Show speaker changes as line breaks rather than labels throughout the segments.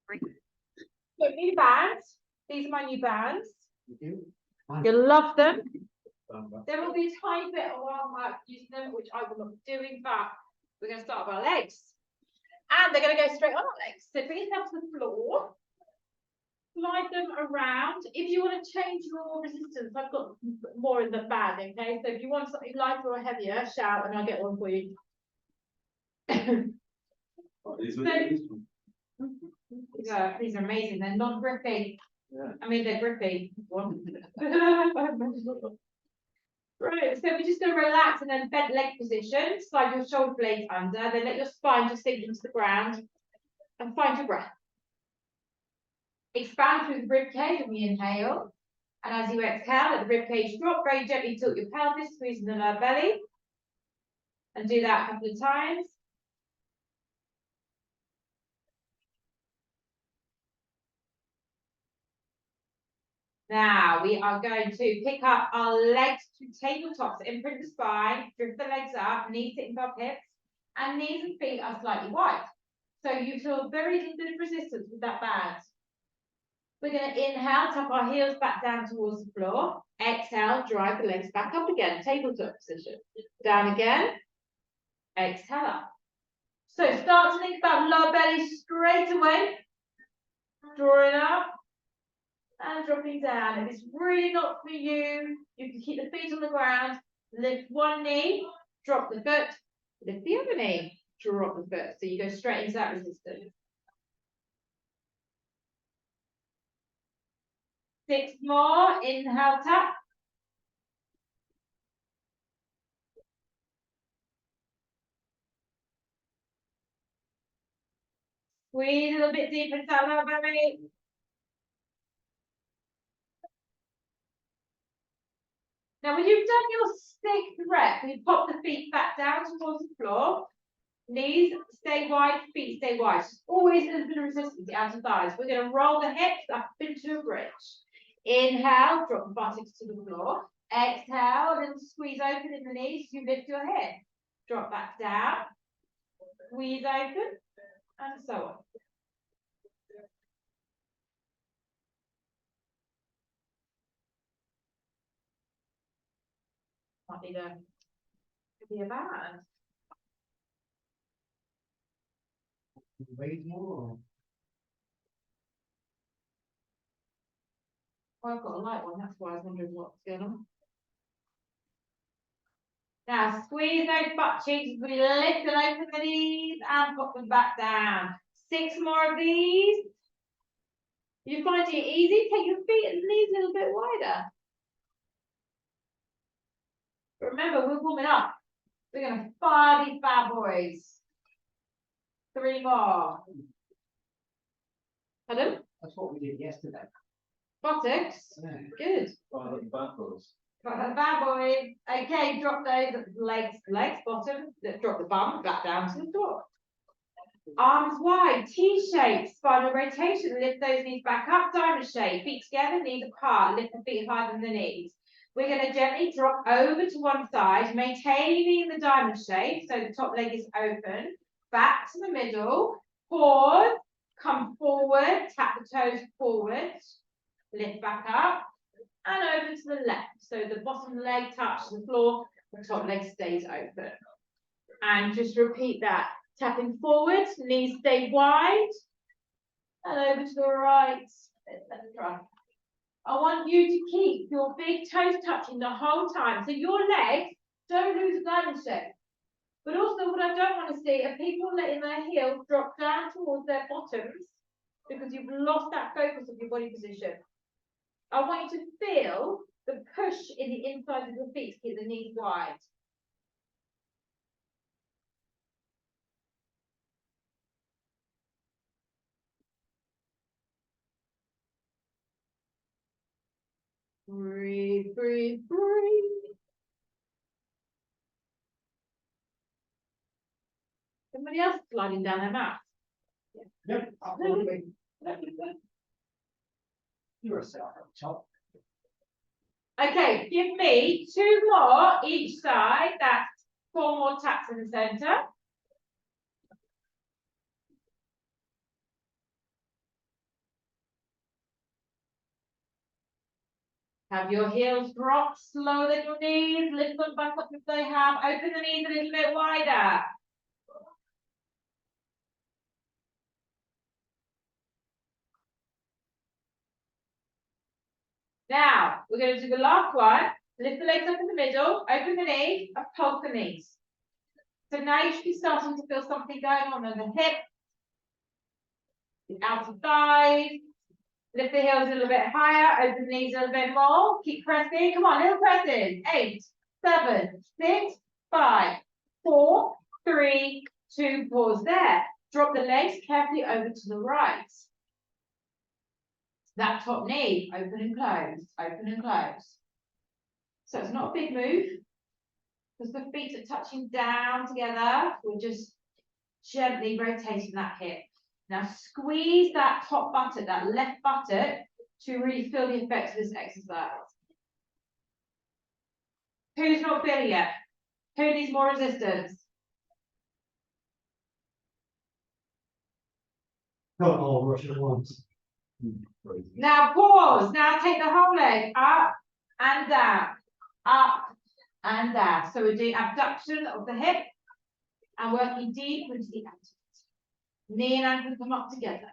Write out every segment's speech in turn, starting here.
So new bands. These are my new bands. You'll love them. There will be a tiny bit of while I'm using them, which I will not be doing, but we're going to start with our legs. And they're going to go straight on our legs. So bring yourself to the floor. Slide them around. If you want to change your resistance, I've got more in the bag, okay? So if you want something lighter or heavier, shout and I'll get one for you. Yeah, these are amazing. They're non-grippy. Yeah. I mean, they're grippy. Right, so we're just going to relax and then bent leg position. Slide your shoulder blades under. Then let your spine just sink into the ground and find your breath. Expand through the rib cage when you inhale. And as you exhale, let the rib cage drop. Very gently tilt your pelvis, squeezing the lower belly. And do that a couple of times. Now we are going to pick up our legs to tabletops, imprint the spine, drift the legs up, knees sitting above hips, and knees and feet are slightly wide. So you feel very little bit of resistance with that band. We're going to inhale, tap our heels back down towards the floor. Exhale, drive the legs back up again, tabletop position. Down again. Exhale up. So start to think about lower belly straight away. Drawing up. And dropping down. If it's really not for you, you can keep the feet on the ground, lift one knee, drop the foot, lift the other knee, drop the foot. So you go straight into that resistance. 6 more, inhale, tap. Squeeze a little bit deeper into that lower belly. Now, when you've done your 6th rep, you pop the feet back down towards the floor. Knees stay wide, feet stay wide. Just always a little bit of resistance, the outer thighs. We're going to roll the hips up into a bridge. Inhale, drop the buttocks to the floor. Exhale, then squeeze open in the knees. You lift your head. Drop back down. Squeeze open, and so on. Might need a band.
Wait more.
Oh, I've got a light one, that's why I was wondering what's going on. Now squeeze those butt cheeks, we lift and open the knees and pop them back down. 6 more of these. You're finding it easy, take your feet and knees a little bit wider. But remember, we're warming up. We're going to fire these bad boys. 3 more. Pardon?
That's what we did yesterday.
Buttocks.
Yeah.
Good.
Bad boys.
Bad boy. Okay, drop those legs, bottom. Drop the bum back down to the floor. Arms wide, T-shape, spinal rotation. Lift those knees back up, diamond shape. Feet together, knees apart. Lift the feet higher than the knees. We're going to gently drop over to one side, maintaining the diamond shape. So the top leg is open. Back to the middle. Pause. Come forward. Tap the toes forward. Lift back up. And over to the left. So the bottom leg touches the floor. The top leg stays open. And just repeat that. Tapping forward. Knees stay wide. And over to the right. Let's try. I want you to keep your big toes touching the whole time. So your legs don't lose a diamond shape. But also what I don't want to see are people letting their heels drop down towards their bottoms because you've lost that focus of your body position. I want you to feel the push in the inside of your feet to keep the knees wide. Breathe, breathe, breathe. Somebody else sliding down their mat.
Yep, absolutely. You're a self up top.
Okay, give me 2 more each side. That's 4 more taps in the center. Have your heels drop slower than your knees. Lift them back up if they have. Open the knees a little bit wider. Now, we're going to do the last one. Lift the legs up in the middle, open the knees, and pulse the knees. So now you should be starting to feel something going on in the hip, the outer thighs. Lift the heels a little bit higher, open the knees a little bit more. Keep pressing. Come on, little presses. 8, 7, 6, 5, 4, 3, 2, pause there. Drop the legs carefully over to the right. That top knee, open and close, open and close. So it's not a big move, because the feet are touching down together. We're just gently rotating that hip. Now squeeze that top buttock, that left buttock, to really feel the effects of this exercise. Who's not feeling it? Who needs more resistance?
Not all rush at once.
Now pause. Now take the whole leg up and down, up and down. So we're doing abduction of the hip and working deep into the abdomen. Knee and ankle come up together.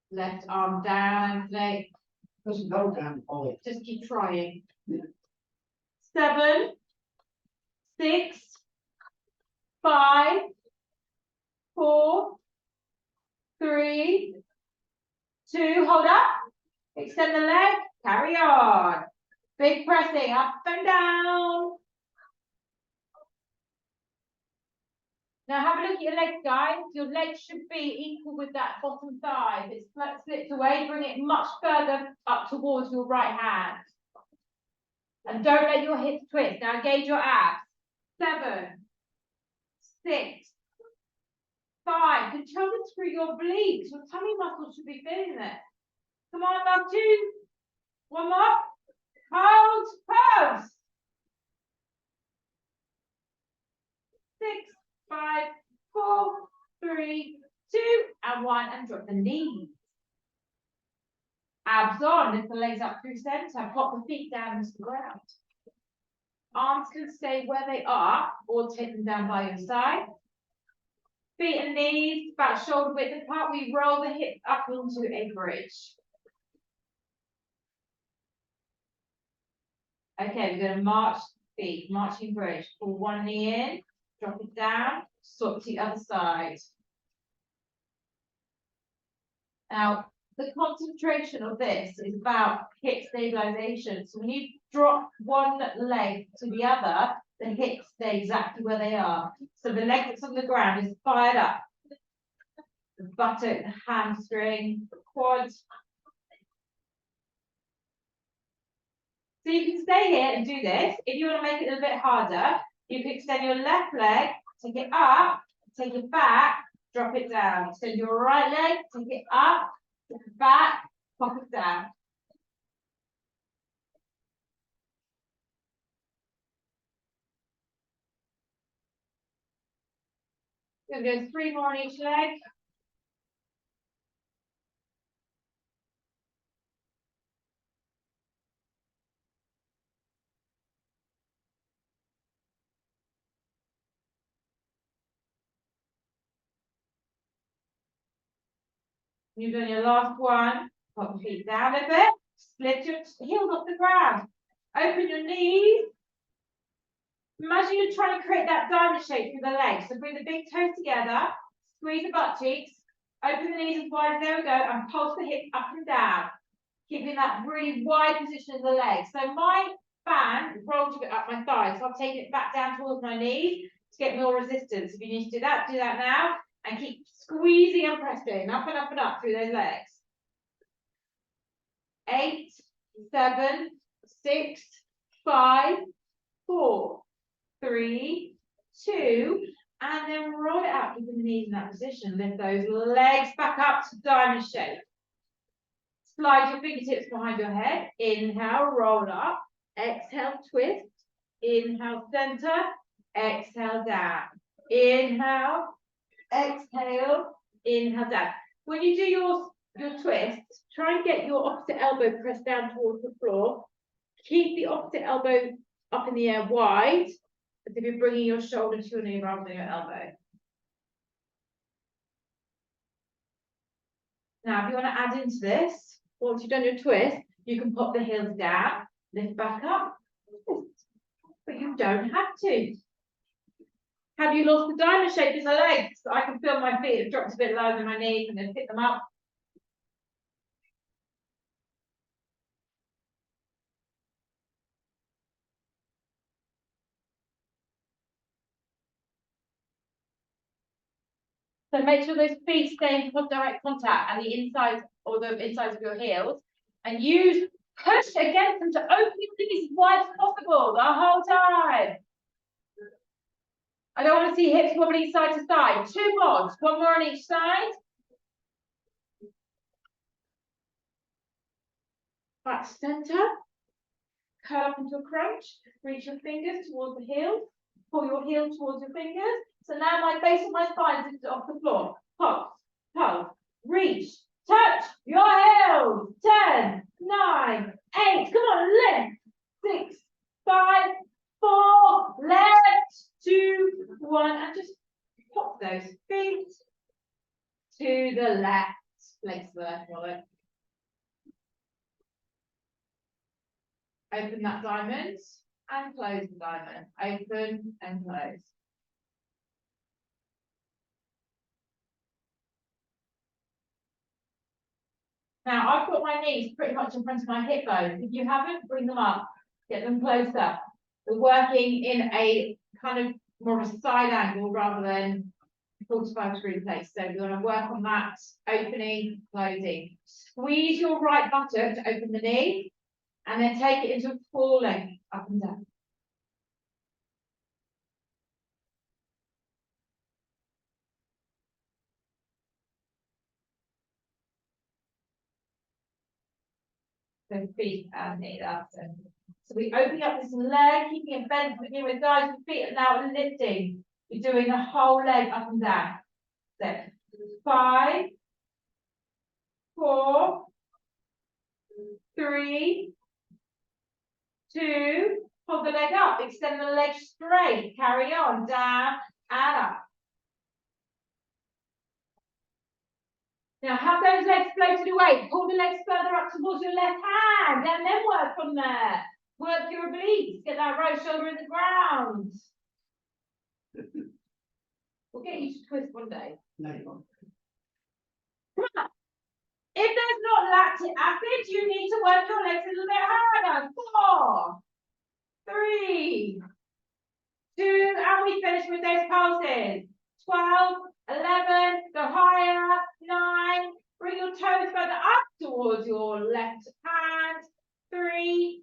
Left arm down, leg.
Doesn't go down, Ollie.
Just keep trying. 7, 6, 5, 4, 3, 2, hold up. Extend the leg, carry on. Big pressing, up and down. Now have a look at your legs, guys. Your legs should be equal with that bottom thigh. If it's slipped away, bring it much further up towards your right hand. And don't let your hips twist. Now engage your abs. 7, 6, 5. Control this through your obliques. Your tummy muscles should be feeling it. Come on, last 2. One more. Hold, pose. 6, 5, 4, 3, 2, and 1, and drop the knees. Abs on, lift the legs up through center, pop the feet down into the ground. Arms can stay where they are, or take them down by your side. Feet and knees about shoulder width apart. We roll the hips up into a bridge. Okay, we're going to march feet, marching bridge. Pull one knee in, drop it down, swap to the other side. Now, the concentration of this is about hip stabilization. So when you drop one leg to the other, the hips stay exactly where they are. So the leg that's on the ground is fired up. The buttock, the hamstring, the quad. So you can stay here and do this. If you want to make it a little bit harder, you can extend your left leg, take it up, take it back, drop it down. Extend your right leg, take it up, take it back, pop it down. We're going to do 3 more on each leg. You've done your last one. Pop your feet down a bit. Split your heels off the ground. Open your knees. Imagine you're trying to create that diamond shape through the legs. So bring the big toes together. Squeeze the butt cheeks. Open the knees as wide as there we go. And pulse the hips up and down. Keeping that really wide position in the legs. So my fan rolls a bit up my thighs. So I'm taking it back down towards my knees to get more resistance. If you need to do that now. And keep squeezing and pressing up and up through those legs. 8, 7, 6, 5, 4, 3, 2, and then roll it out, keeping the knees in that position. Lift those legs back up to diamond shape. Slide your fingertips behind your head. Inhale, roll up. Exhale, twist. Inhale, center. Exhale, down. Inhale. Exhale, inhale, down. When you do your your twist, try and get your opposite elbow pressed down towards the floor. Keep the opposite elbow up in the air wide, as if you're bringing your shoulder to your knee rather than your elbow. Now, if you want to add into this, once you've done your twist, you can pop the heels down, lift back up, but you don't have to. Have you lost the diamond shape in the legs? I can feel my feet have dropped a bit lower than my knees and then pick them up. So make sure those feet stay in direct contact and the inside or the insides of your heels, and use push against them to open your knees as wide as possible the whole time. I don't want to see hips wobbling side to side. 2 more, 1 more on each side. Back to center. Curl up into a crunch. Reach your fingers towards the heels. Pull your heels towards your fingers. So now my base of my spine is off the floor. Pop, pop, reach, touch your heels. 10, 9, 8. Come on, lift. 6, 5, 4. Left, 2, 1, and just pop those feet to the left. Legs to the left, wallet. Open that diamond and close the diamond. Open and close. Now I've got my knees pretty much in front of my hip bones. If you haven't, bring them up, get them closer. We're working in a kind of more of a side angle rather than 45-degree place. So we're going to work on that opening, closing. Squeeze your right buttock to open the knee, and then take it into a full length up and down. So feet and knee, that's it. So we open up this leg, keeping it bent, begin with guys with feet, and now lifting. You're doing the whole leg up and down. So 5, 4, 3, 2, hold the leg up, extend the leg straight, carry on, down and up. Now have those legs floated away, pull the legs further up towards your left hand, and then work from there. Work your obliques, get that right shoulder in the ground. We'll get you to twist one day.
No, you won't.
Come on. If there's not lactic acid, you need to work your legs a little bit harder. 4, 3, 2, and we finish with those pulses. 12, 11, go higher, 9, bring your toes further up towards your left hand. 3,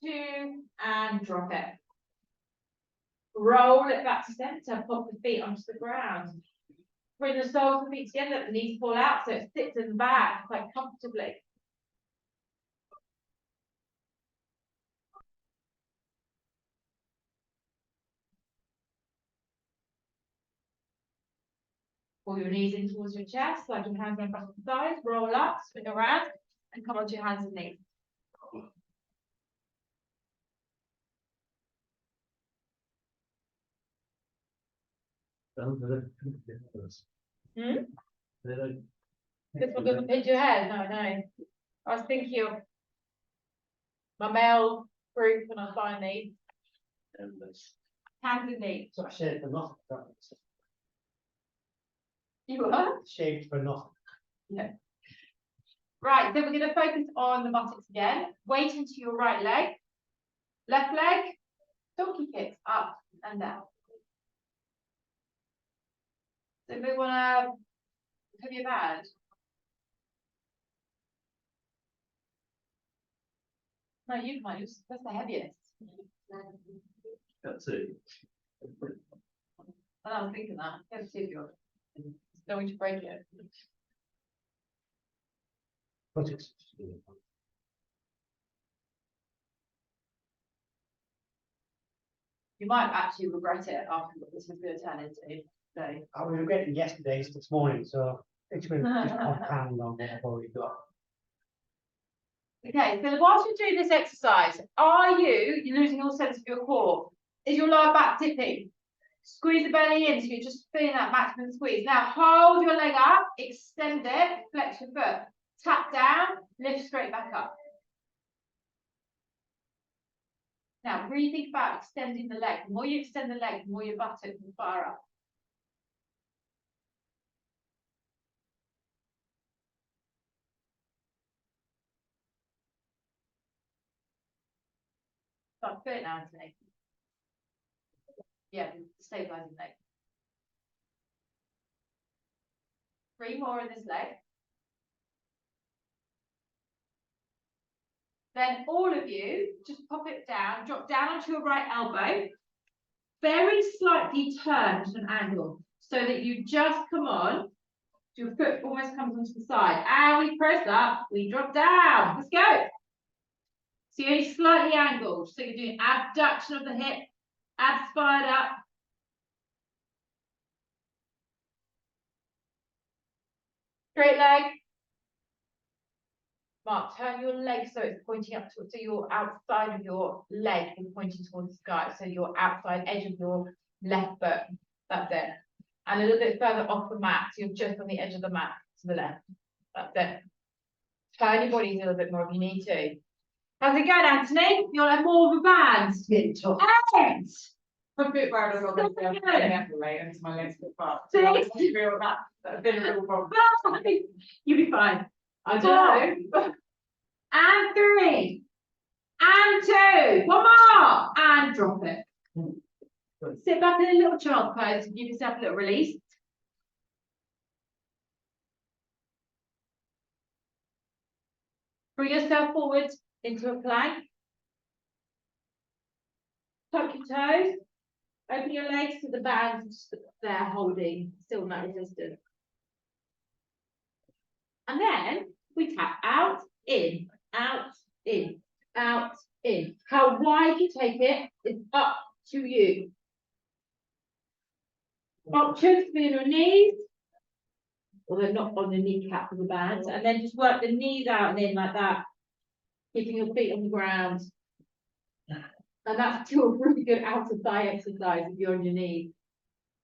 2, and drop it. Roll it back to center, pop the feet onto the ground. Bring the soles of the feet together, let the knees fall out so it sits in the back quite comfortably. Pull your knees in towards your chest, slide your hands around back to the sides, roll up, spin around, and come onto your hands and knees. This one doesn't pinch your head, no. I was thinking of my male group when I was buying these. Hands and knees.
So I shaved for nothing.
You what?
Shaved for nothing.
Yeah. Right, so we're going to focus on the buttocks again. Weight into your right leg. Left leg, donkey kicks up and down. So we want to have your band. No, you can't. That's the heaviest.
That's it.
I was thinking that. Get a two of yours. Going to break it.
But it's.
You might actually regret it after what this is going to turn into. So
I was regretting yesterday's this morning, so It's going to just compound on what I've already got.
Okay, so whilst you're doing this exercise, are you losing your sense of your core? Is your lower back tipping? Squeeze the belly in, so you're just feeling that maximum squeeze. Now hold your leg up, extend it, flex your foot. Tap down, lift straight back up. Now really think about extending the leg. The more you extend the leg, the more your buttock will fire up. Start fit now, Anthony. Yeah, stabilizing leg. 3 more in this leg. Then all of you, just pop it down, drop down onto your right elbow, very slightly turn to an angle, so that you just come on, your foot almost comes onto the side, and we press up, we drop down, let's go. So you're only slightly angled, so you're doing abduction of the hip, abs fired up. Straight leg. Mark, turn your leg so it's pointing up to, so your outside of your leg is pointing towards the sky. So your outside edge of your left foot. That's it. And a little bit further off the mat. So you're just on the edge of the mat to the left. That's it. Turn your body a little bit more if you need to. How's it going, Anthony? You're like more of a band. Excellent.
I'm a bit worried I'm not going to be able to get out right and my legs get far. So I didn't feel that's been a real problem.
You'll be fine.
I don't know.
And 3. And 2. One more. And drop it. Sit back in a little child pose and give yourself a little release. Bring yourself forward into a plank. Tuck your toes. Open your legs to the bands there holding, still no resistance. And then we tap out, in, out, in, out, in. How wide you take it is up to you. Options for your knees, although not on the kneecap of the band, and then just work the knees out and in like that, keeping your feet on the ground. And that's still a really good outer thigh exercise if you're on your knees.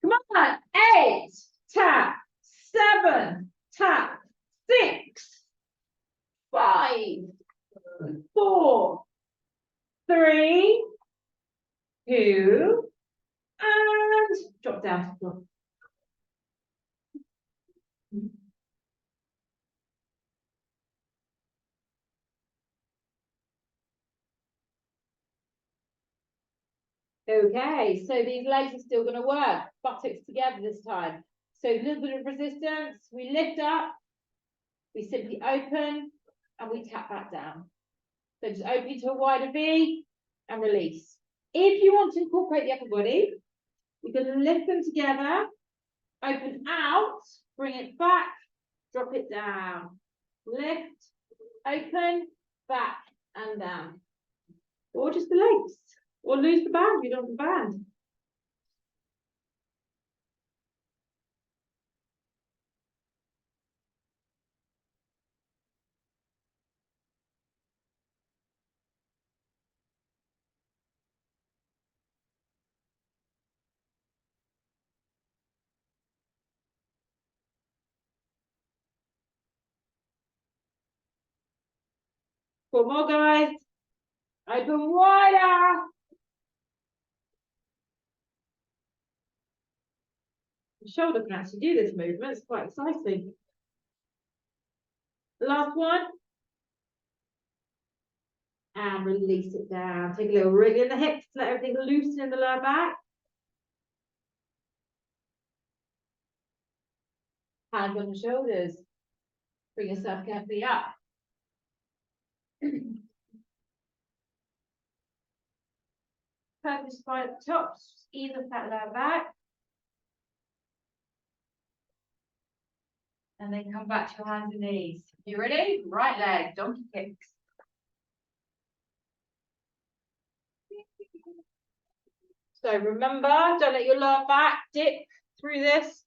Come on, 8, tap, 7, tap, 6, 5, 4, 3, 2, and drop down to the floor. Okay, so these legs are still going to work. Buttocks together this time. So a little bit of resistance. We lift up. We simply open and we tap back down. So just open to a wider V and release. If you want to incorporate the upper body, you're going to lift them together, open out, bring it back, drop it down. Lift, open, back and down. Or just the legs. Or lose the band, you don't have the band. Four more, guys. Open wider. The shoulder can actually do this movement. It's quite exciting. Last one. And release it down. Take a little wriggle in the hips. Let everything loosen in the lower back. Hands on the shoulders. Bring yourself carefully up. Focus spine at the top. Ease off that lower back. And then come back to your hands and knees. You ready? Right leg, donkey kicks. So remember, don't let your lower back dip through this.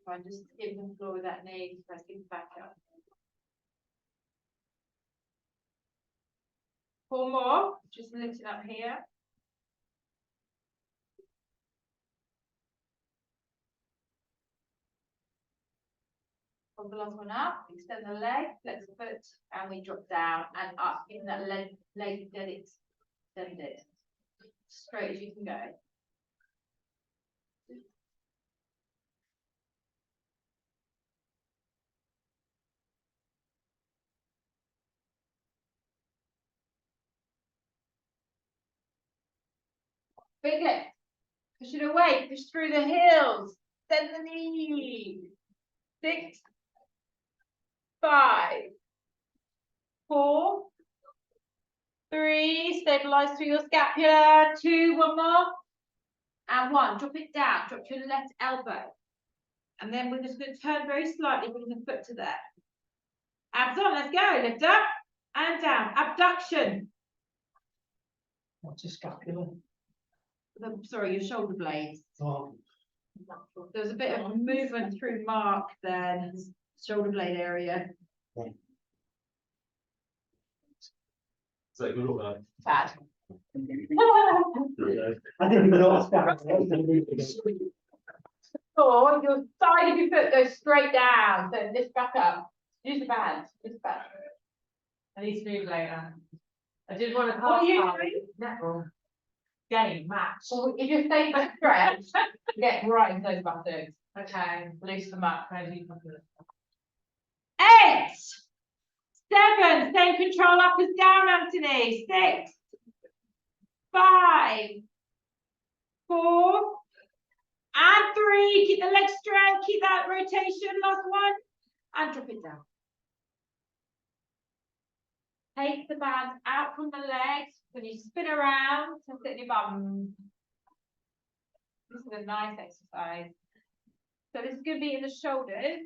fine. Just skip the floor with that knee. Press it back up. 4 more. Just lifting up here. Hold the last one up. Extend the leg. Flex the foot, and we drop down and up. In that leg, get it. Extend it. Straight as you can go. Big lift. Push it away. Push through the heels. Bend the knee. 6, 5, 4, 3. Stabilize through your scapula. 2. One more. And 1. Drop it down. Drop your left elbow. And then we're just going to turn very slightly, bring the foot to there. Abs on. Let's go. Lift up and down. Abduction.
What's a scapula?
Sorry, your shoulder blades.
Oh,
There's a bit of movement through Mark then, shoulder blade area.
So good or bad?
Bad.
I didn't even know what scapula was.
Or your side of your foot goes straight down, so lift back up. Use the band. Use the band.
I need to move later. I did want to
What are you
cast
doing?
netball game match.
So if you stay for stretch, get right into those buttocks.
Okay, loose them up. How do you do it?
8, 7, stay control up and down, Anthony. 6, 5, 4, and 3. Keep the legs straight, keep that rotation, last one, and drop it down. Take the bands out from the legs. When you spin around, to sit in your bum. This is a nice exercise. So this is going to be in the shoulders.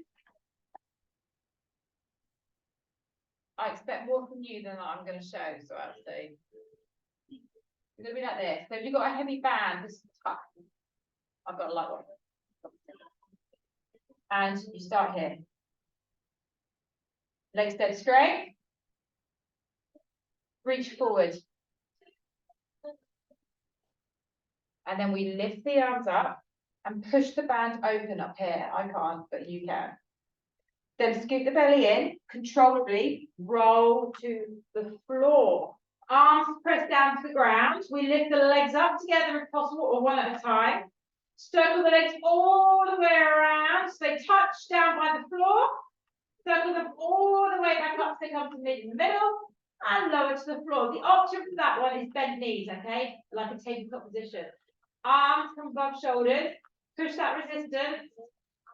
I expect more from you than I'm going to show, so I'll say. It's going to be like this. So if you've got a heavy band, this is tough. I've got a light one. And you start here. Legs dead straight. Reach forward. And then we lift the arms up and push the band open up here. I can't, but you can. Then scoot the belly in, controllably roll to the floor. Arms press down to the ground. We lift the legs up together if possible, or one at a time. Circle the legs all the way around so they touch down by the floor. Circle them all the way back up so they come to mid in the middle and lower to the floor. The option for that one is bent knees, okay? Like a tabletop position. Arms come above shoulders. Push that resistance.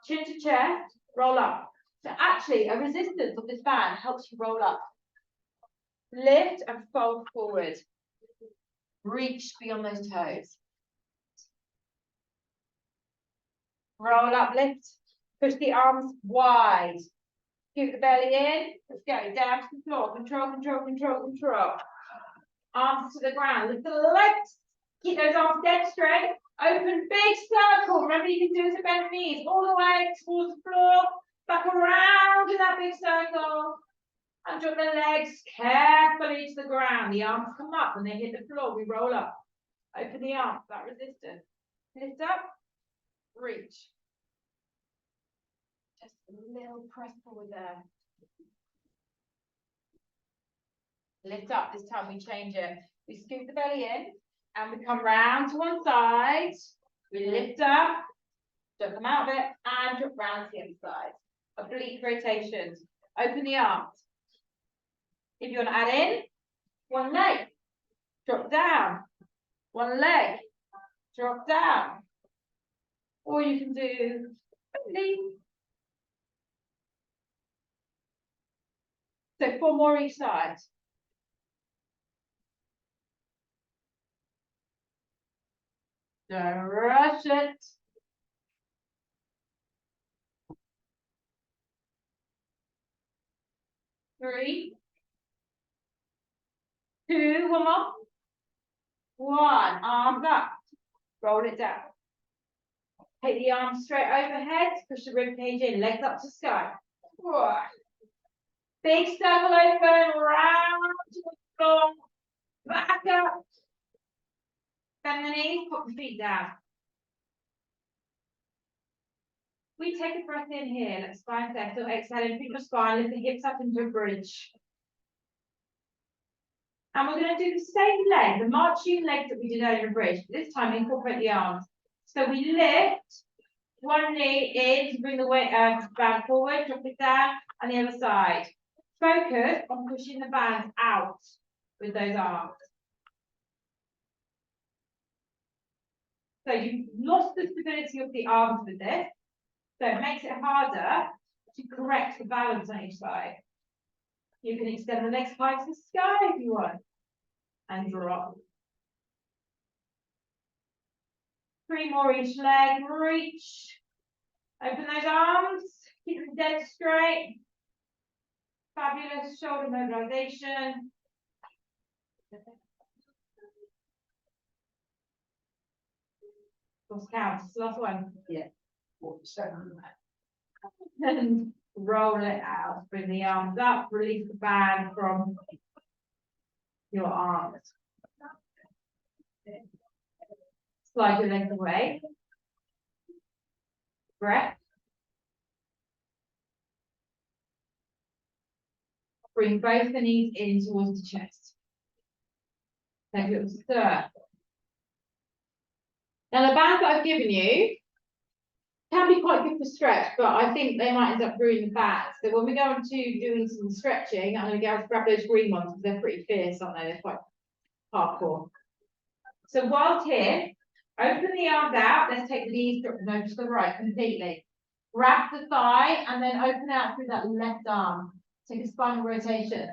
Chin to chest. Roll up. So actually, a resistance of this band helps you roll up. Lift and fold forward. Reach beyond those toes. Roll up, lift. Push the arms wide. Scoot the belly in. Let's go. Down to the floor. Control, control, control, control. Arms to the ground. Lift the legs. Keep those arms dead straight. Open big circle. Remember, you can do it to bend knees. All the way towards the floor. Back around in that big circle. And drop the legs carefully to the ground. The arms come up. When they hit the floor, we roll up. Open the arms. That resistance. Lift up. Reach. Just a little press forward there. Lift up. This time we change it. We scoot the belly in and we come round to one side. We lift up, don't come out of it, and drop round to the other side. Oblique rotations. Open the arms. If you want to add in, one leg, drop down. One leg, drop down. Or you can do only. So 4 more each side. Don't rush it. Three, 2, one more. 1, arms up. Roll it down. Take the arms straight overhead, push the rib cage in, legs up to sky. Big circle open, round to the floor, back up. Bend the knees, put the feet down. We take a breath in here, let's spine settle, exhale, and pick your spine, lift the hips up into a bridge. And we're going to do the same leg, the marching legs that we did earlier in bridge, but this time incorporate the arms. So we lift, one knee in to bring the weight back forward, drop it down, and the other side. Focus on pushing the band out with those arms. So you've lost the stability of the arms with this, so it makes it harder to correct the balance on each side. You can extend the legs high to the sky if you want, and drop. 3 more each leg, reach. Open those arms, keep them dead straight. Fabulous shoulder mobilization. Lost count, it's the last one.
Yeah. 47.
And roll it out. Bring the arms up, release the band from your arms. Slide your legs away. Breath. Bring both the knees in towards the chest. Take a little stir. Now the bands that I've given you can be quite good for stretch, but I think they might end up ruining the bands. So when we go on to doing some stretching, I'm going to go to grab those green ones because they're pretty fierce, aren't they? They're quite hardcore. So whilst here, open the arms out. Let's take the knees, drop them over to the right completely. Grab the thigh and then open out through that left arm. Take a spinal rotation.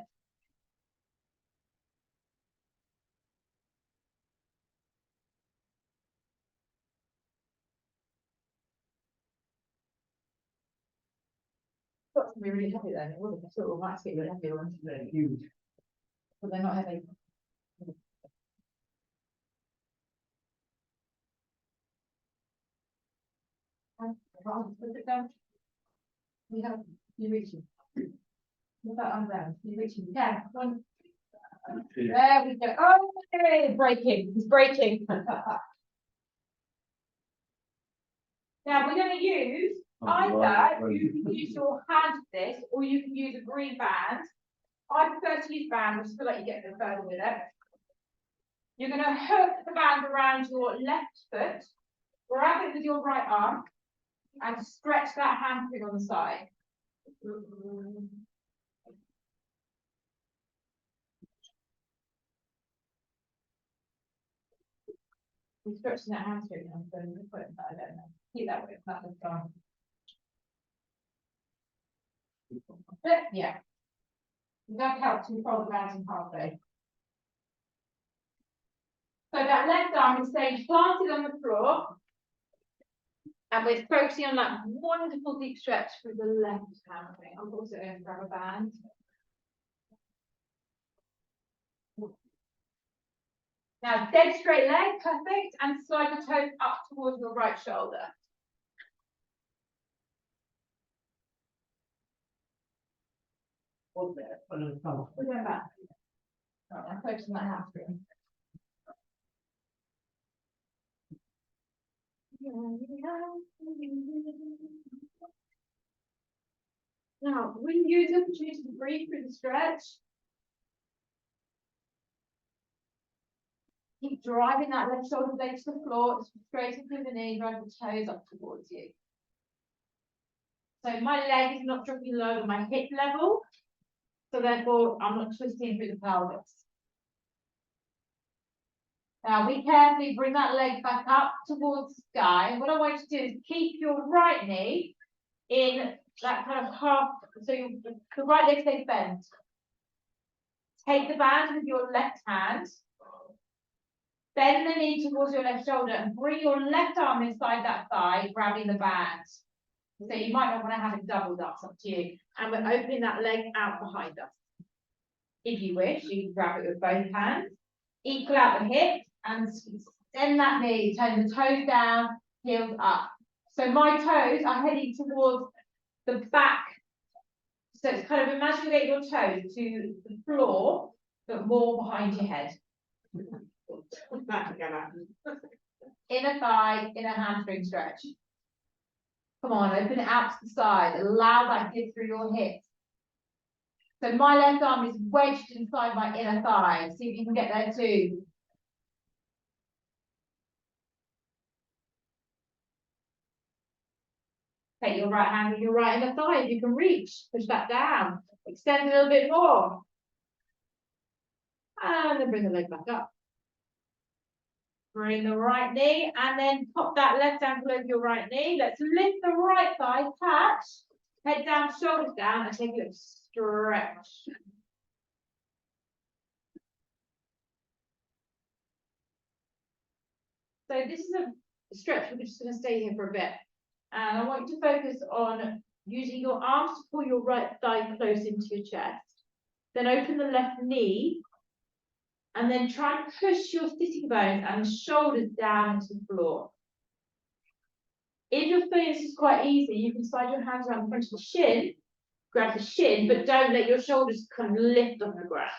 Got to be really heavy then. It wasn't a little might get really heavy ones.
They're huge.
But they're not heavy. Put it down. You have you reaching. Put that arm down. You reaching. Yeah. One. There we go. Oh, okay. Breaking. It's breaking. Now we're going to use either you can use your hand with this, or you can use a green band. I prefer to use band, I just feel like you get a bit further with it. You're going to hook the band around your left foot, grab it with your right arm, and stretch that hamstring on the side. We're stretching that hamstring now, so we'll put it back, I don't know. Keep that way, that was gone. Yeah. That helps to fold the band in halfway. So that left arm is staying planted on the floor. And we're focusing on that wonderful deep stretch through the left hamstring. I'm also going to grab a band. Now, dead straight leg, perfect, and slide the toes up towards your right shoulder.
Hold there, on the top.
We're going back. Right, I'm focusing on that hamstring. Now, we use the opportunity to breathe through the stretch. Keep driving that left shoulder blade to the floor, straight through the knee, drive the toes up towards you. So my leg is not dropping lower than my hip level, so therefore I'm not twisting through the pelvis. Now we carefully bring that leg back up towards the sky. And what I want you to do is keep your right knee in that kind of half, so the right leg stays bent. Take the band with your left hand. Bend the knee towards your left shoulder and bring your left arm inside that thigh, grabbing the band. So you might not want to have it doubled up, it's up to you. And we're opening that leg out behind us. If you wish, you can grab it with both hands. Equal out the hips and extend that knee, turn the toes down, heels up. So my toes are heading towards the back. So it's kind of imagine you get your toes to the floor, but more behind your head.
Back together.
Inner thigh, inner hamstring stretch. Come on, open it out to the side. Allow that give through your hips. So my left arm is wedged inside my inner thigh. See if you can get there too. Take your right hand and your right inner thigh if you can reach. Push that down. Extend a little bit more. And then bring the leg back up. Bring the right knee and then pop that left ankle over your right knee. Let's lift the right thigh, catch, head down, shoulders down, and take a little stretch. So this is a stretch. We're just going to stay here for a bit. And I want you to focus on using your arms to pull your right thigh close into your chest. Then open the left knee. And then try and push your sitting bones and the shoulders down into the floor. If you're feeling this is quite easy, you can slide your hands around the front of the shin, grab the shin, but don't let your shoulders kind of lift off the ground.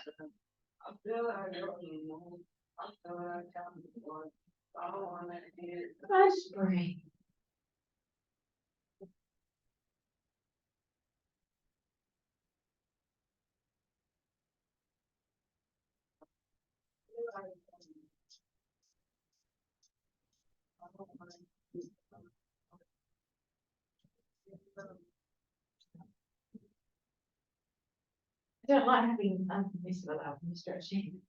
Nice breathe. I don't like having unpermissible out from stretching.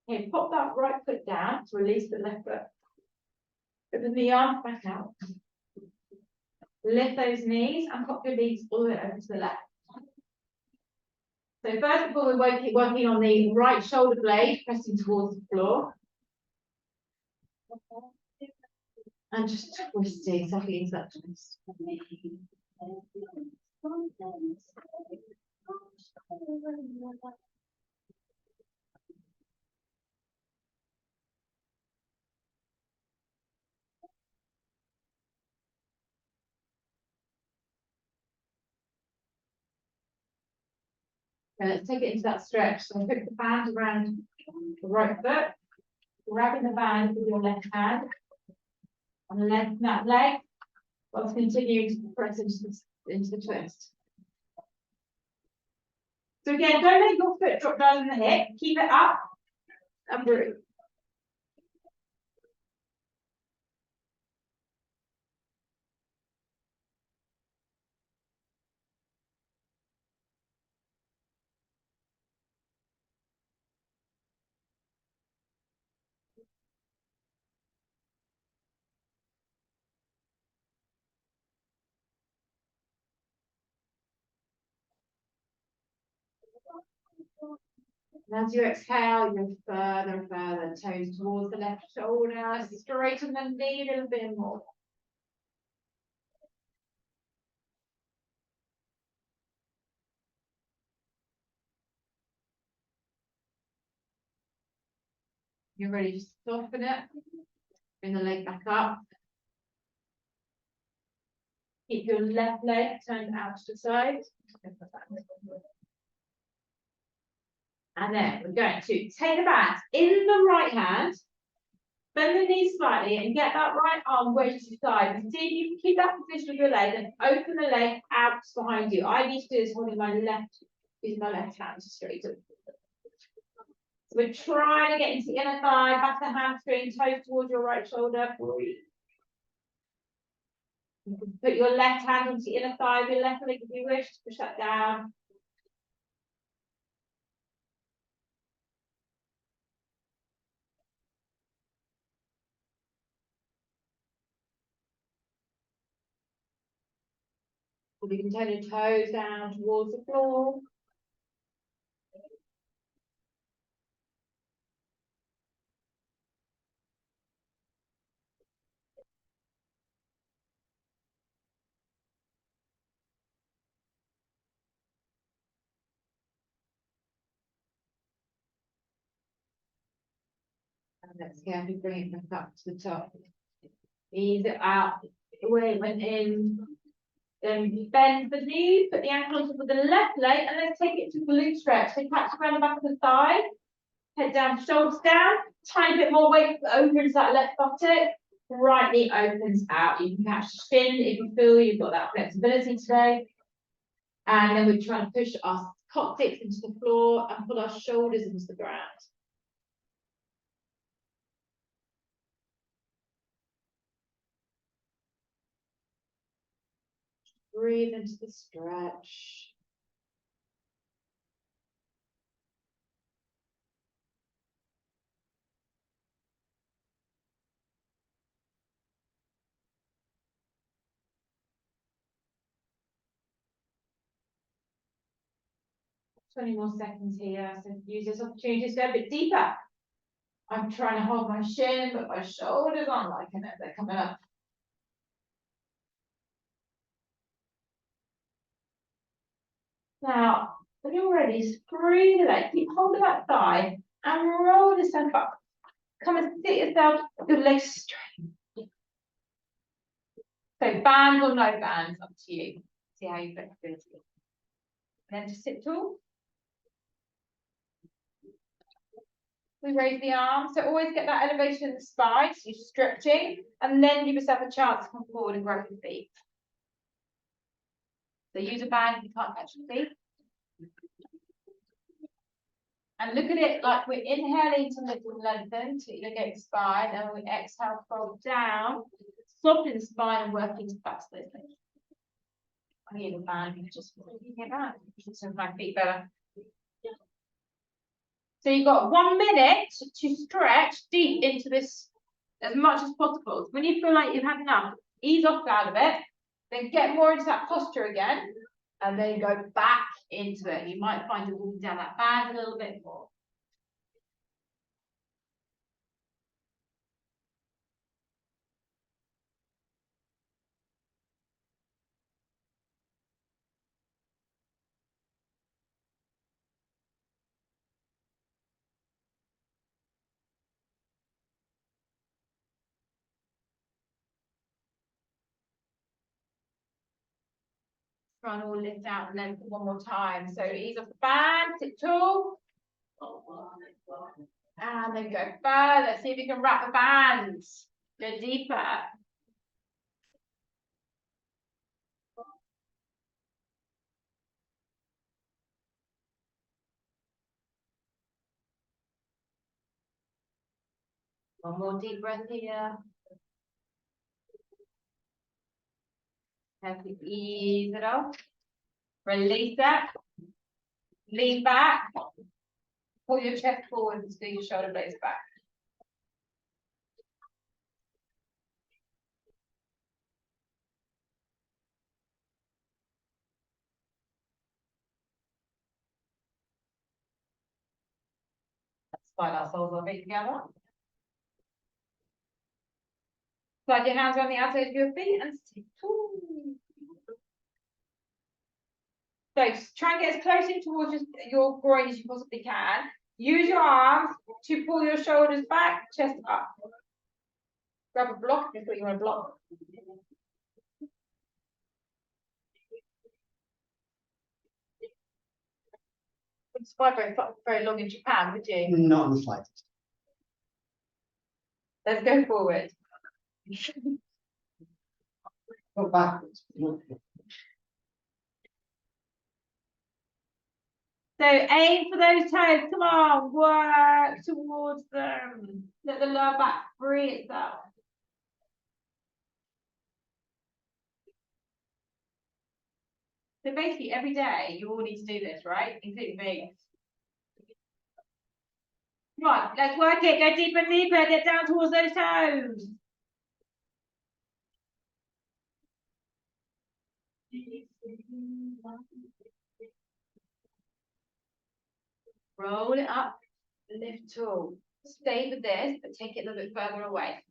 Okay, pop that right foot down to release the left foot. Open the arms back out. Lift those knees and pop your knees all the way over to the left. So first of all, we're working on the right shoulder blade, pressing towards the floor. And just twisting, settling into that twist. Okay, let's take it into that stretch. So put the band around the right foot, grabbing the band with your left hand, and lengthen that leg, whilst continuing to press into the twist. So again, don't let your foot drop down in the hip, keep it up and breathe. And as you exhale, you're further and further, toes towards the left shoulder, straighten the knee a little bit more. You're ready to soften it. Bring the leg back up. Keep your left leg turned out to the side. And then we're going to take the band in the right hand, bend the knees slightly and get that right arm wedged to the side. And see if you can keep that position of your leg and open the leg out behind you. I need to do this holding using my left hand to straighten. So we're trying to get into the inner thigh, back of the hamstring, toes towards your right shoulder. You can put your left hand onto the inner thigh of your left leg if you wish to push that down. Or you can turn your toes down towards the floor. Let's carefully bring it back up to the top. Ease it out, the way it went in. Then bend the knee, put the ankle on top of the left leg, and let's take it to glute stretch. So catch around the back of the thigh, head down, shoulders down, tiny bit more weight over into that left buttock. Right knee opens out. You can catch the shin if you feel you've got that flexibility today. And then we're trying to push our coccyx into the floor and pull our shoulders into the ground. Breathe into the stretch. Twenty more seconds here, so use this opportunity to go a bit deeper. I'm trying to hold my shin, but my shoulders aren't liking it, they're coming up. Now, when you're ready, just breathe it, keep holding that thigh and roll yourself up. Come and sit yourself, your legs straight. So bands or no bands, up to you. See how you flexibility. And then just sit tall. We raise the arms, so always get that elevation in the spine, so you're stretching, and then give yourself a chance to come forward and grab your feet. So use a band if you can't catch your feet. And look at it like we're inhaling to lift and lengthen to elongate the spine, and we exhale, fold down, soften the spine and work into back split. I need a band, you just get that. Just my feet better. So you've got 1 minute to stretch deep into this as much as possible. When you feel like you've had enough, ease off out of it, then get more into that posture again, and then go back into it. You might find you're walking down that band a little bit more. Try and all lift out and then one more time. So ease off the band, sit tall. And then go further. See if you can wrap the bands. Go deeper. One more deep breath here. Carefully ease it off. Release that. Lean back. Pull your chest forward and squeeze your shoulder blades back. Slide our soles of feet together. Slide your hands around the outside of your feet and sit tall. So try and get as close in towards your groin as you possibly can. Use your arms to pull your shoulders back, chest up. Grab a block if you want to block. It's quite very long in Japan, would you?
Not in the slightest.
Let's go forward.
Go backwards.
So aim for those toes. Come on, work towards them. Let the lower back free itself. So basically every day you all need to do this, right? Including me. Come on, let's work it. Go deeper and deeper. Get down towards those toes. Roll it up, lift tall. Stay with this, but take it a little bit further away.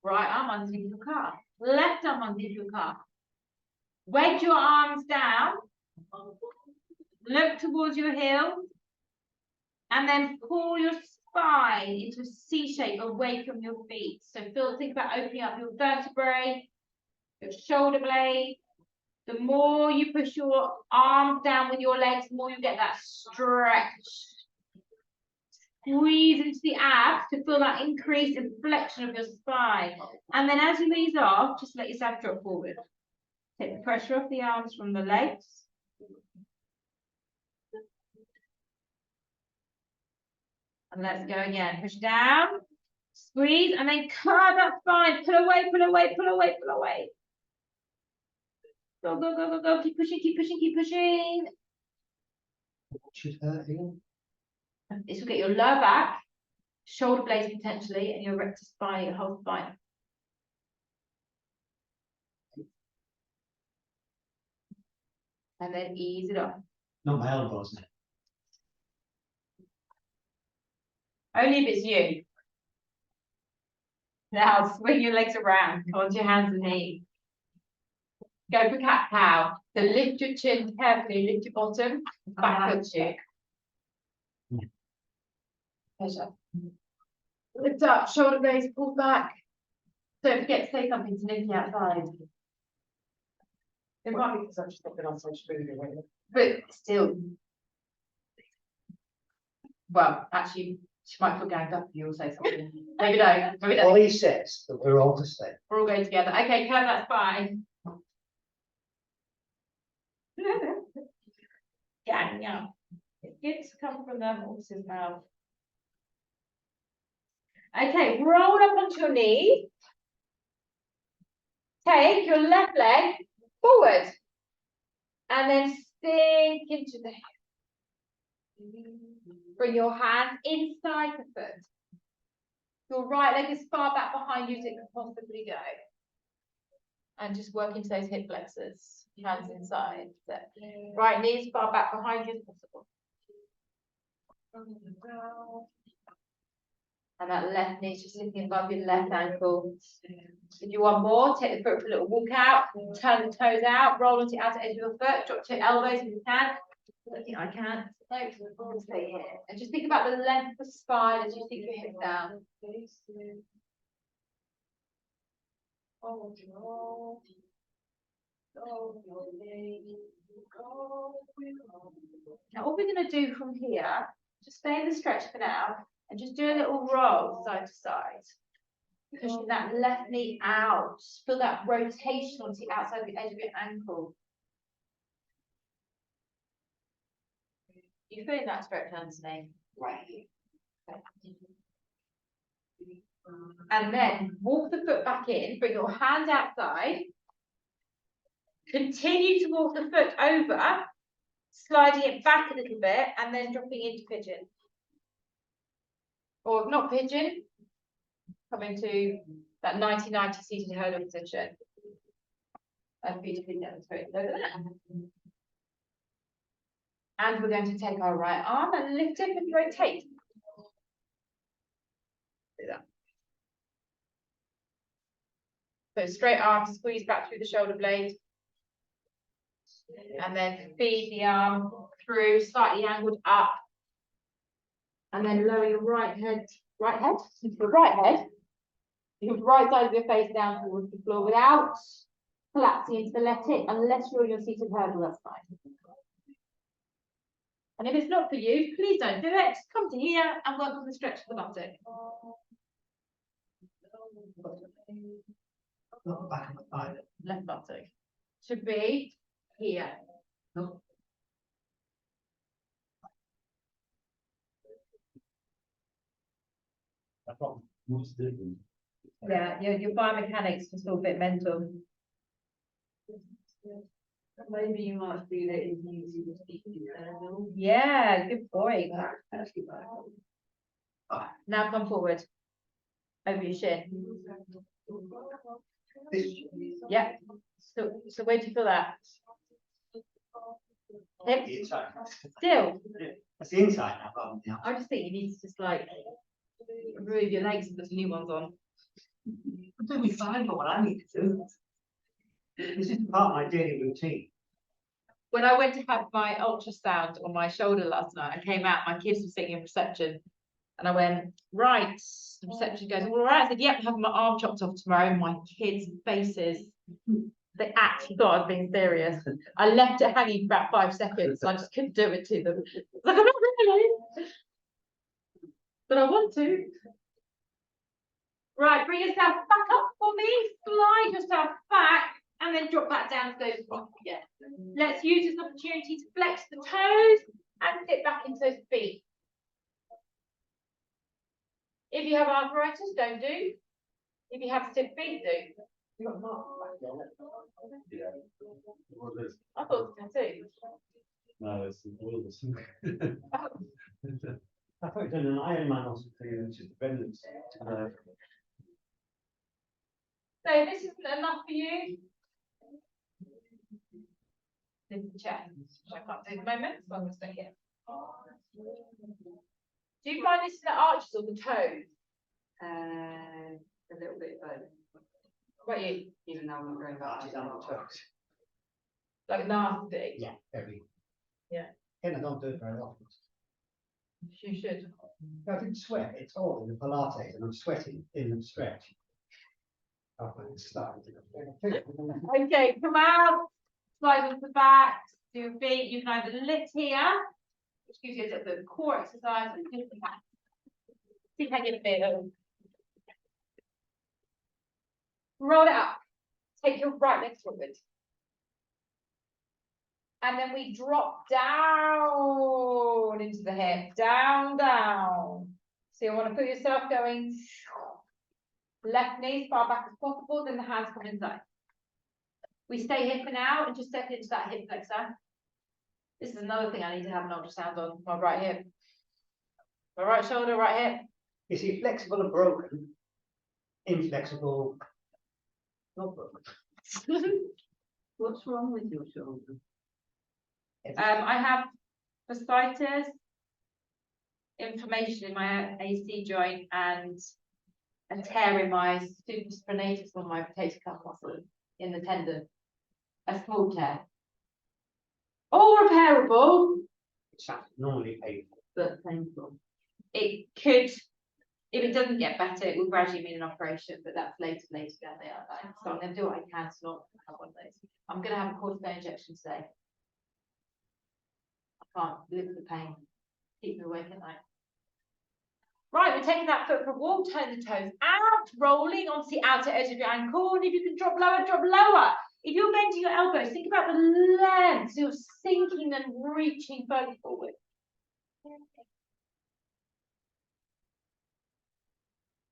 Right arm underneath your calf. Left arm underneath your calf. Wedge your arms down. Look towards your heel. And then pull your spine into a C shape away from your feet. So think about opening up your vertebrae, your shoulder blade. The more you push your arms down with your legs, the more you get that stretch. Squeeze into the abs to feel that increase in flexion of your spine. And then as you ease off, just let yourself drop forward. Take the pressure off the arms from the legs. And let's go again. Push down, squeeze, and then curve that spine. Pull away, pull away, pull away, pull away. Go, go, go, go, go. Keep pushing, keep pushing, keep pushing.
Should hurt here.
This will get your lower back, shoulder blades potentially, and your rectus spine, your whole spine. And then ease it off.
Not my elbows now.
Only if it's you. Now swing your legs around, come onto your hands and knees. Go for cat cow. So lift your chin carefully, lift your bottom, backwards you. Pleasure. Lift up, shoulder blades pulled back. Don't forget to say something to Nikki outside.
It might be because I've just not been on social media lately.
But still. Well, actually, she might feel ganged up if you all say something. Maybe no, maybe no.
All he says that we're all the same.
We're all going together. Okay, curve that spine. Yeah. It's good to come from the horse's mouth. Okay, roll up onto your knees. Take your left leg forward. And then sink into the hip. Bring your hands inside the foot. Your right leg as far back behind you as it can possibly go. And just work into those hip flexors. Hands inside. So, right knee as far back behind you as possible. And that left knee is just lifting above your left ankle. If you want more, take the foot for a little walk out, turn the toes out, roll onto the outer edge of your foot, drop to your elbows if you can. I think I can. No, stay here. And just think about the length of the spine as you sink your hips down. Now what we're going to do from here, just stay in the stretch for now, and just do a little roll side to side. Pushing that left knee out. Feel that rotation onto the outside of the edge of your ankle. You feeling that stretch, Anthony? Right. Okay. And then walk the foot back in, bring your hand outside. Continue to walk the foot over, sliding it back a little bit, and then dropping into pigeon. Or if not pigeon, come into that 90-90 seated hurdle position. And beautifully demonstrate over there. And we're going to take our right arm and lift it and rotate. Do that. So straight arm, squeeze back through the shoulder blade. And then feed the arm through, slightly angled up. And then lower your right head, your right side of your face down towards the floor without collapsing into the left hip, unless you're in your seated hurdle, that's fine. And if it's not for you, please don't do it. Just come to here and work on the stretch of the buttock.
Not back on the thigh.
Left buttock. Should be here.
No.
Yeah, your biomechanics just all a bit mental.
Maybe you might feel it is easy to speak to you.
Yeah, good point. Now come forward. Over your shin. Yeah. So where do you feel that? Hip? Still.
That's the inside now.
I just think you need to just like remove your legs and put some new ones on.
I'm doing fine for what I need to do. This is part of my daily routine.
When I went to have my ultrasound on my shoulder last night, I came out, my kids were sitting in reception, and I went, right, the reception goes, all right, I said, yep, I'm having my arm chopped off tomorrow. My kids' faces, they actually thought I was being serious. I left it hanging for about 5 seconds, so I just couldn't do it to them. Like, I'm not really, but I want to. Right, bring yourself back up for me, slide yourself back, and then drop back down to those feet again. Let's use this opportunity to flex the toes and sit back into those feet. If you have arthritis, don't do. If you have stiff feet, do.
Yeah. What is?
I thought it was tattoo.
No, it's the wilderness.
I thought you'd done an Ironman or something, which is dependence.
So this isn't enough for you. This is the chest, which I can't do at the moment, so I'm going to stick it. Do you find this in the arches or the toes?
A little bit of both,
What about you?
even though I'm not going back
Arches
to
and toes.
Like nasty?
Yeah, very.
Yeah.
And I don't do it very often.
You should.
I didn't sweat at all in the Pilates, and I'm sweating in the stretch. Oh, it's starting to go.
Okay, come out, slide onto the back, do your feet. You can either lift here, which gives you a little bit of core exercise, or lift the back. See how you feel. Roll it up. Take your right leg forward. And then we drop down into the hip, down, down. So you want to put yourself going left knee as far back as possible, then the hands come inside. We stay here for now and just step into that hip flexor. This is another thing I need to have an ultrasound on, my right hip. My right shoulder, right hip.
Is it flexible and broken? Inflexible, not broken.
What's wrong with your shoulder?
I have fasciitis, inflammation in my AC joint, and a tear in my supraspinatus on my potato cuff muscle in the tendon. A small tear. All repairable.
It's normally painful.
But painful.
It could, if it doesn't get better, it will gradually mean an operation, but that's later down the line. So I'm going to do what I can to not have one of those. I'm going to have a cortisone injection today. I can't live with the pain. Keep me awake at night. Right, we're taking that foot for a walk, turn the toes out, rolling onto the outer edge of your ankle, and if you can drop lower, drop lower. If you're bending your elbows, think about the length, so you're sinking and reaching further forward.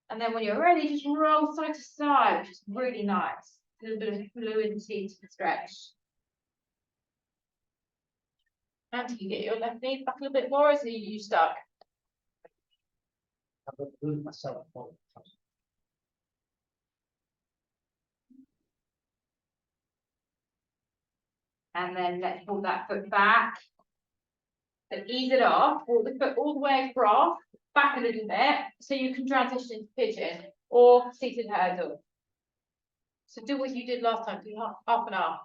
And then when you're ready, just roll side to side, which is really nice. A little bit of fluidity to the stretch. And you get your left knee back a little bit more, as you stuck.
I've got to move myself forward.
And then let's pull that foot back. Then ease it off, pull the foot all the way across, back a little bit, so you can transition into pigeon or seated hurdle. So do what you did last time, do half and half.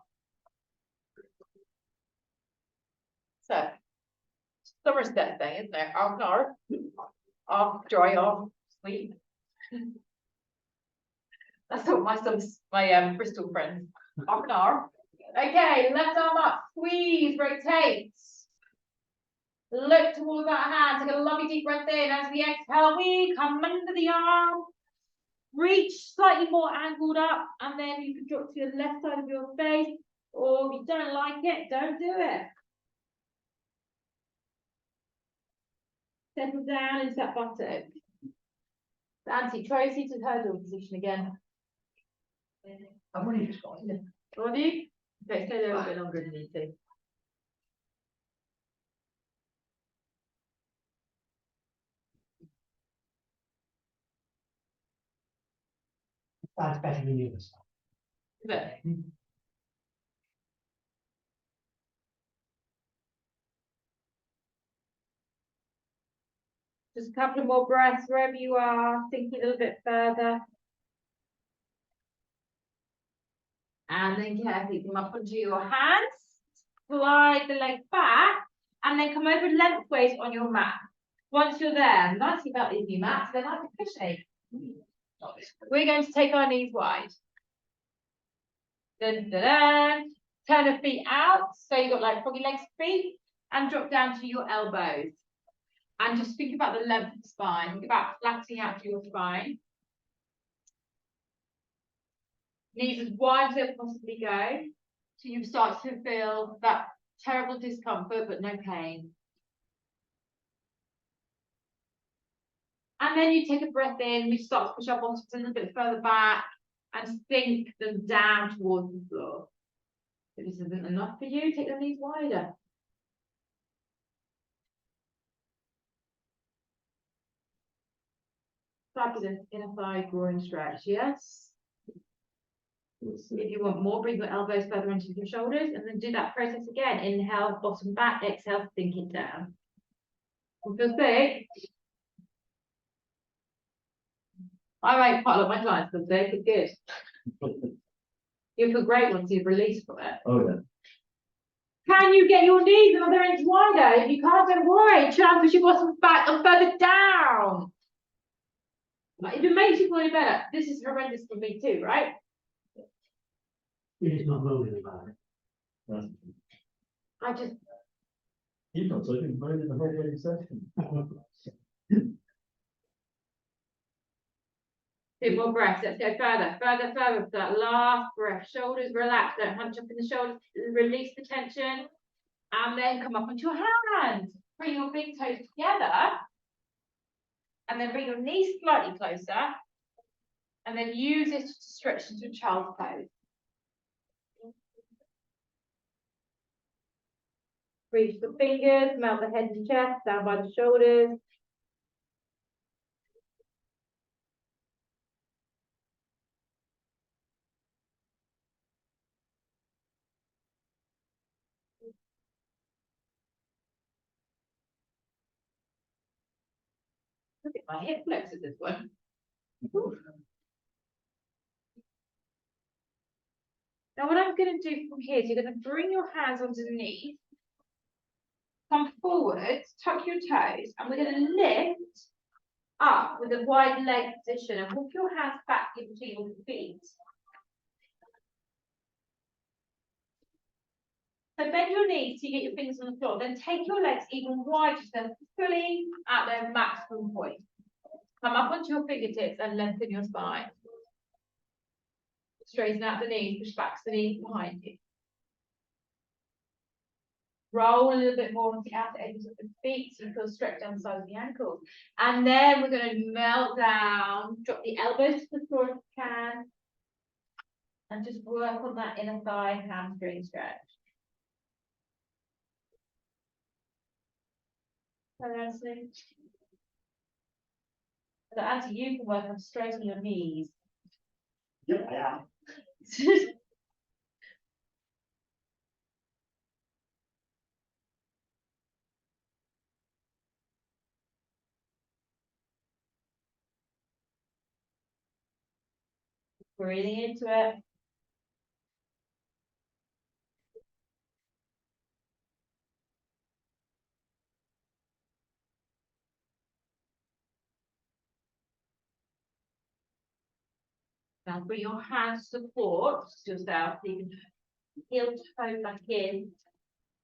So, summer step thing, isn't there? Half an hour, off, dry off, sleep. That's what my Bristol friends, half an hour. Okay, left arm up, squeeze, rotate. Look towards that hand, take a lovely deep breath in. As we exhale, we come under the arm. Reach slightly more angled up, and then you can drop to your left side of your face, or if you don't like it, don't do it. Settle down into that buttock. Anti, try seated hurdle position again.
I've only just got it.
Got you? Okay, stay there a bit longer than you need to.
That's better than yours.
Is it? Just a couple of more breaths wherever you are, thinking a little bit further. And then carefully come up onto your hands. slide the legs back, and then come over lengthways on your mat. Once you're there, nicely about these new mats, they're nice and cushy. We're going to take our knees wide. Dun, dun, dun. Turn the feet out, so you've got like froggy legs feet, and drop down to your elbows. And just think about the length of the spine. Think about flattening out to your spine. Knees as wide as they possibly go. So you start to feel that terrible discomfort, but no pain. And then you take a breath in, we start to push our bottoms a little bit further back and sink them down towards the floor. If this isn't enough for you, take the knees wider. Fabulous inner thigh groin stretch, yes? If you want more, bring your elbows further into your shoulders and then do that process again. Inhale, bottom back, exhale, sink it down. You feel sick? I make quite a lot of my clients feel sick, it's good. You feel great once you've released from it.
Oh, yeah.
Can you get your knees another inch wider? If you can't, don't worry. Try and push your bottom back and further down. Like, if it makes you feel any better, this is horrendous for me too, right?
You're just not moaning about it.
Right.
I just,
You've not taken very the whole bloody session.
two more breaths. Let's go further, further, further. For that last breath. Shoulders relax. Don't hunch up in the shoulders. Release the tension. And then come up onto your hands. Bring your big toes together. And then bring your knees slightly closer. And then use it to stretch into a child's pose. Reach the fingers, melt the head and chest down by the shoulders. Look at my hip flexors this one. Now what I'm going to do from here is you're going to bring your hands onto the knees, come forward, tuck your toes, and we're going to lift up with a wide leg position and walk your hands back in between your feet. So bend your knees so you get your fingers on the floor, then take your legs even wider so they're fully at their maximum point. Come up onto your fingertips and lengthen your spine. Straighten out the knees, push back the knees behind you. Roll a little bit more on the outer edges of the feet so you feel stretched down the side of the ankles. And then we're going to melt down, drop the elbows to the floor if you can. And just work on that inner thigh hamstring stretch. So Auntie, you can work on straightening your knees.
Yep, I am.
Breathing into it. Now bring your hands to support yourself so you can heel toe back in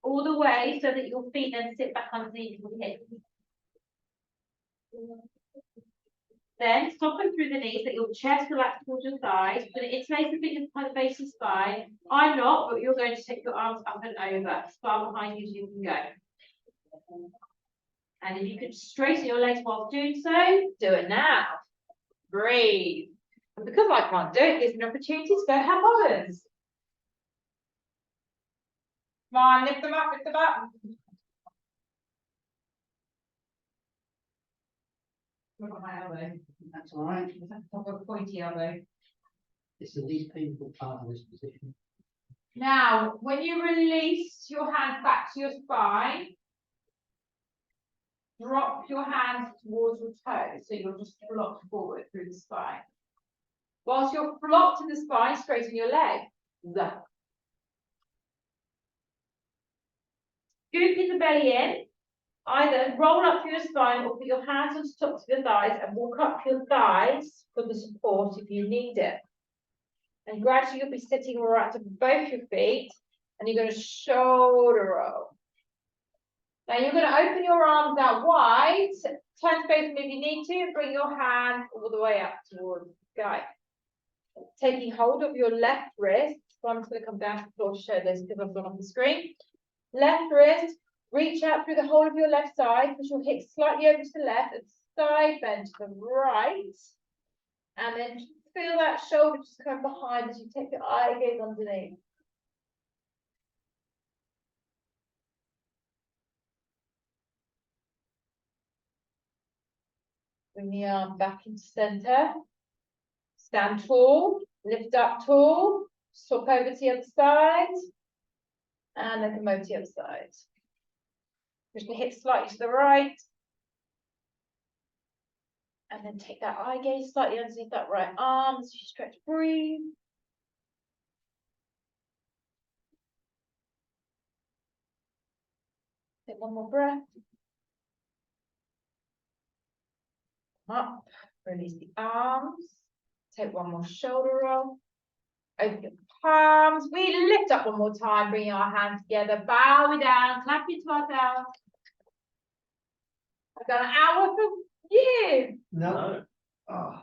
all the way so that your feet then sit back underneath your hips. Then soften through the knees, let your chest relax towards your thighs. But it interlace the fingers behind the base of the spine. I'm not, but you're going to take your arms up and over as far behind you as you can go. And if you could straighten your legs while doing so, do it now. Breathe. And because I can't do it, gives me an opportunity to go have others. Come on, lift them up, lift them up. Look at my elbow.
That's all right.
I've got a pointy elbow.
It's the least painful part of this position.
Now, when you release your hands back to your spine, drop your hands towards your toes, so you're just flopped forward through the spine. Whilst you're flopped in the spine, straighten your leg. Scoop your belly in. Either roll up your spine or put your hands on the tops of your thighs and walk up your thighs for the support if you need it. And gradually you'll be sitting right to both your feet and you're going to shoulder roll. Now you're going to open your arms out wide, turn to face them if you need to, bring your hand all the way up towards the sky. Taking hold of your left wrist, so I'm just going to come down to the floor to show this because I've gone off the screen. Left wrist, reach out through the whole of your left side, push your hips slightly over to the left and side bend to the right. And then feel that shoulder just come behind as you take your eye gaze underneath. Bring the arm back into center. Stand tall, lift up tall, swap over to the other side. And then come over to the other side. Push the hips slightly to the right. And then take that eye gaze slightly underneath that right arm as you stretch, breathe. Take one more breath. Up, release the arms. Take one more shoulder roll. Open your palms. We lift up one more time, bring our hands together, bow it down, clap into ourselves. I've done an hour for you.
No. Oh,